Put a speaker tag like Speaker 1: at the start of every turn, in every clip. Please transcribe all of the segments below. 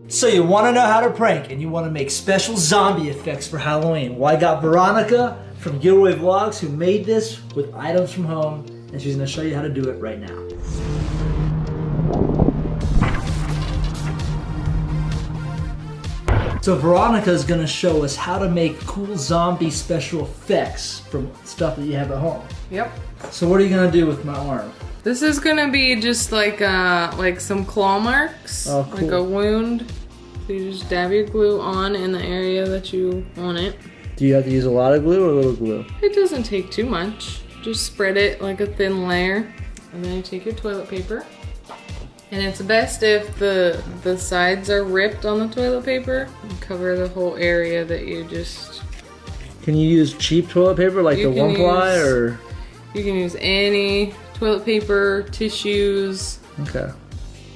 Speaker 1: So you want to know how to prank and you want to make special zombie effects for Halloween. Well, I got Veronica from Gilroy Vlogs who made this with items from home, and she's going to show you how to do it right now. So Veronica is going to show us how to make cool zombie special effects from stuff that you have at home.
Speaker 2: Yep.
Speaker 1: So what are you going to do with my arm?
Speaker 2: This is gonna be just like some claw marks,
Speaker 1: oh, cool.
Speaker 2: Like a wound. So you just dab your glue on in the area that you want it.
Speaker 1: Do you have to use a lot of glue or a little glue?
Speaker 2: It doesn't take too much. Just spread it like a thin layer, and then you take your toilet paper. And it's best if the sides are ripped on the toilet paper and cover the whole area that you just...
Speaker 1: Can you use cheap toilet paper like the one ply or?
Speaker 2: You can use any toilet paper, tissues.
Speaker 1: Okay.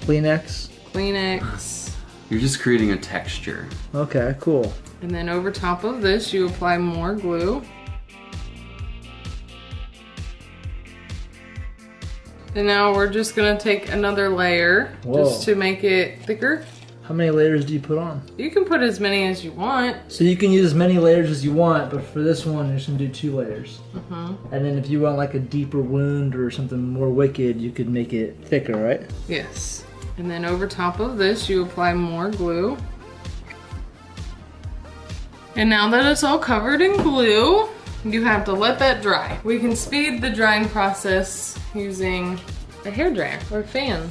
Speaker 1: Kleenex?
Speaker 2: Kleenex.
Speaker 3: You're just creating a texture.
Speaker 1: Okay, cool.
Speaker 2: And then over top of this, you apply more glue. And now we're just gonna take another layer just to make it thicker.
Speaker 1: How many layers do you put on?
Speaker 2: You can put as many as you want.
Speaker 1: So you can use as many layers as you want, but for this one, you're just gonna do 2 layers. And then if you want like a deeper wound or something more wicked, you could make it thicker, right?
Speaker 2: Yes. And then over top of this, you apply more glue. And now that it's all covered in glue, you have to let that dry. We can speed the drying process using a hairdryer or a fan.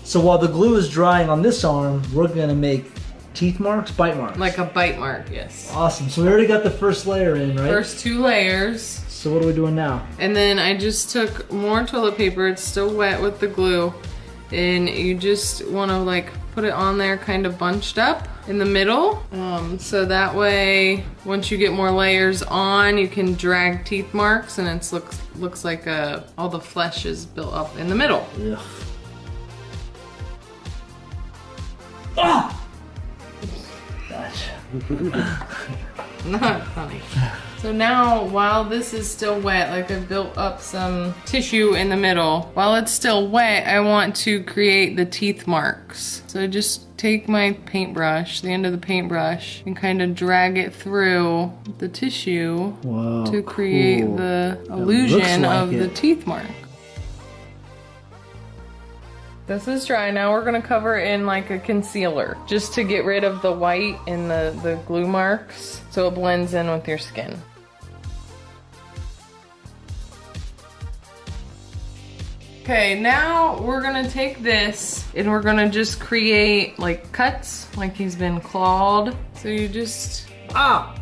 Speaker 1: So while the glue is drying on this arm, we're gonna make teeth marks, bite marks.
Speaker 2: Like a bite mark, yes.
Speaker 1: Awesome, so we already got the first layer in, right?
Speaker 2: First 2 layers.
Speaker 1: So what are we doing now?
Speaker 2: And then I just took more toilet paper, it's still wet with the glue, and you just wanna like put it on there kind of bunched up in the middle. So that way, once you get more layers on, you can drag teeth marks and it looks like all the flesh is built up in the middle.
Speaker 1: Ugh. Ah! Gotcha.
Speaker 2: Not funny. So now, while this is still wet, like I've built up some tissue in the middle, while it's still wet, I want to create the teeth marks. So I just take my paintbrush, the end of the paintbrush, and kind of drag it through the tissue to create the illusion of the teeth mark. This is dry. Now we're gonna cover it in like a concealer, just to get rid of the white and the glue marks, so it blends in with your skin. Okay, now we're gonna take this and we're gonna just create like cuts, like he's been clawed. So you just, don't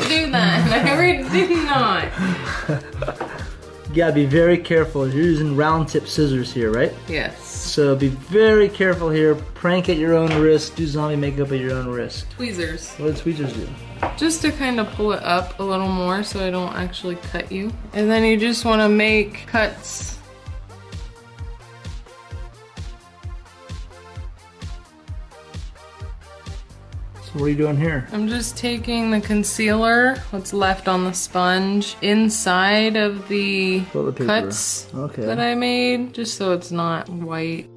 Speaker 2: do that. I did not.
Speaker 1: You gotta be very careful. You're using round tip scissors here, right?
Speaker 2: Yes.
Speaker 1: So be very careful here. Prank at your own risk. Do zombie makeup at your own risk.
Speaker 2: Tweezers.
Speaker 1: What do tweezers do?
Speaker 2: Just to kind of pull it up a little more so I don't actually cut you. And then you just want to make cuts.
Speaker 1: So what are you doing here?
Speaker 2: I'm just taking the concealer, what's left on the sponge, inside of the cuts that I made, just so it's not white.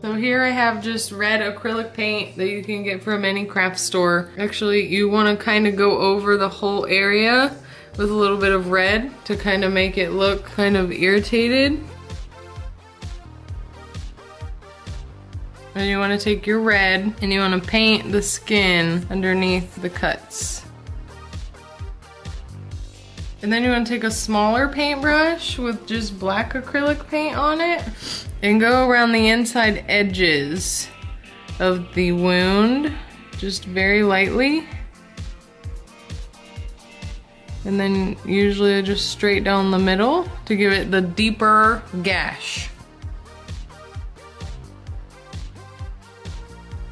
Speaker 2: So here I have just red acrylic paint that you can get from any craft store. Actually, you want to kind of go over the whole area with a little bit of red to kind of make it look kind of irritated. And you want to take your red and you want to paint the skin underneath the cuts. And then you want to take a smaller paintbrush with just black acrylic paint on it and go around the inside edges of the wound, just very lightly. And then usually just straight down the middle to give it the deeper gash.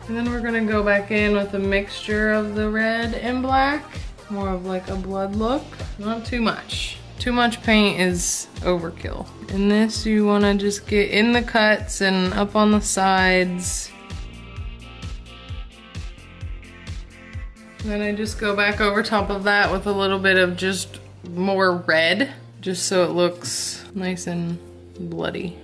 Speaker 2: And then we're gonna go back in with a mixture of the red and black. More of like a blood look, not too much. Too much paint is overkill. In this, you wanna just get in the cuts and up on the sides. Then I just go back over top of that with a little bit of just more red, just so it looks nice and bloody.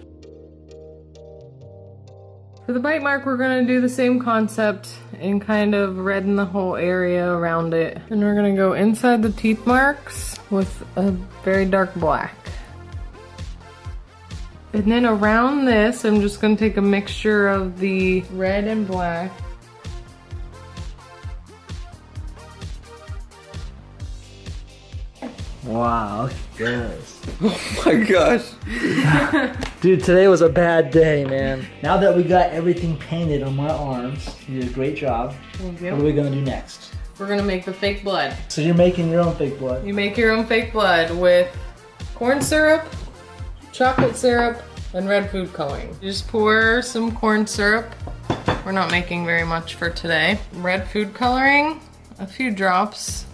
Speaker 2: For the bite mark, we're gonna do the same concept and kind of redden the whole area around it. And we're gonna go inside the teeth marks with a very dark black. And then around this, I'm just gonna take a mixture of the red and black.
Speaker 1: Wow, look at this.
Speaker 3: Oh my gosh.
Speaker 1: Dude, today was a bad day, man. Now that we got everything painted on my arms, you did a great job.
Speaker 2: Thank
Speaker 1: What are
Speaker 2: you.
Speaker 1: we gonna do next?
Speaker 2: We're gonna make the fake blood.
Speaker 1: So you're making your own fake blood.
Speaker 2: You make your own fake blood with corn syrup, chocolate syrup, and red food coloring. You just pour some corn syrup. We're not making very much for today. Red food coloring, a few drops.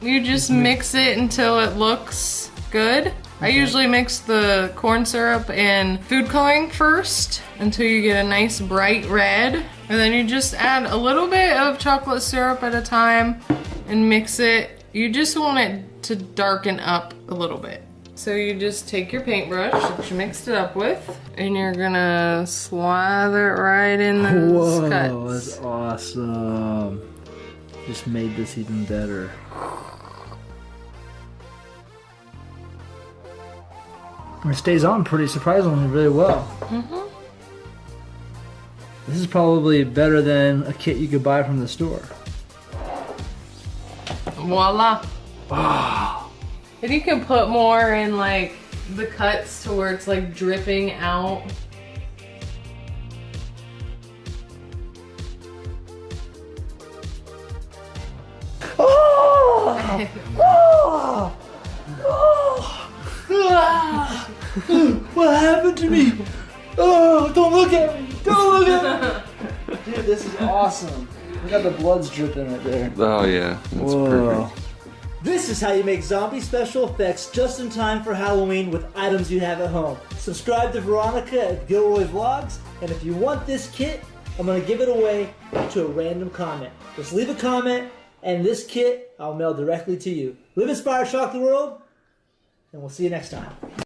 Speaker 2: You just mix it until it looks good. I usually mix the corn syrup and food coloring first until you get a nice bright red. And then you just add a little bit of chocolate syrup at a time and mix it. You just want it to darken up a little bit. So you just take your paintbrush that you mixed it up with and you're gonna slather it right in those
Speaker 1: Whoa,
Speaker 2: cuts.
Speaker 1: that's awesome. Just made this even better. It stays on pretty surprisingly really well.
Speaker 2: Mm-hmm.
Speaker 1: This is probably better than a kit you could buy from the store.
Speaker 2: Voila. And you can put more in like the cuts to where it's like dripping out.
Speaker 1: Oh! Oh! Oh! Ah! What happened to me? Oh, don't look at me! Don't look at me! Dude, this is awesome. Look how the blood's dripping right there.
Speaker 3: Oh yeah, that's
Speaker 1: Whoa.
Speaker 3: perfect.
Speaker 1: This is how you make zombie special effects just in time for Halloween with items you have at home. Subscribe to Veronica at Gilroy Vlogs, and if you want this kit, I'm gonna give it away to a random comment. Just leave a comment, and this kit I'll mail directly to you. Live inspired, shock the world, and we'll see you next time.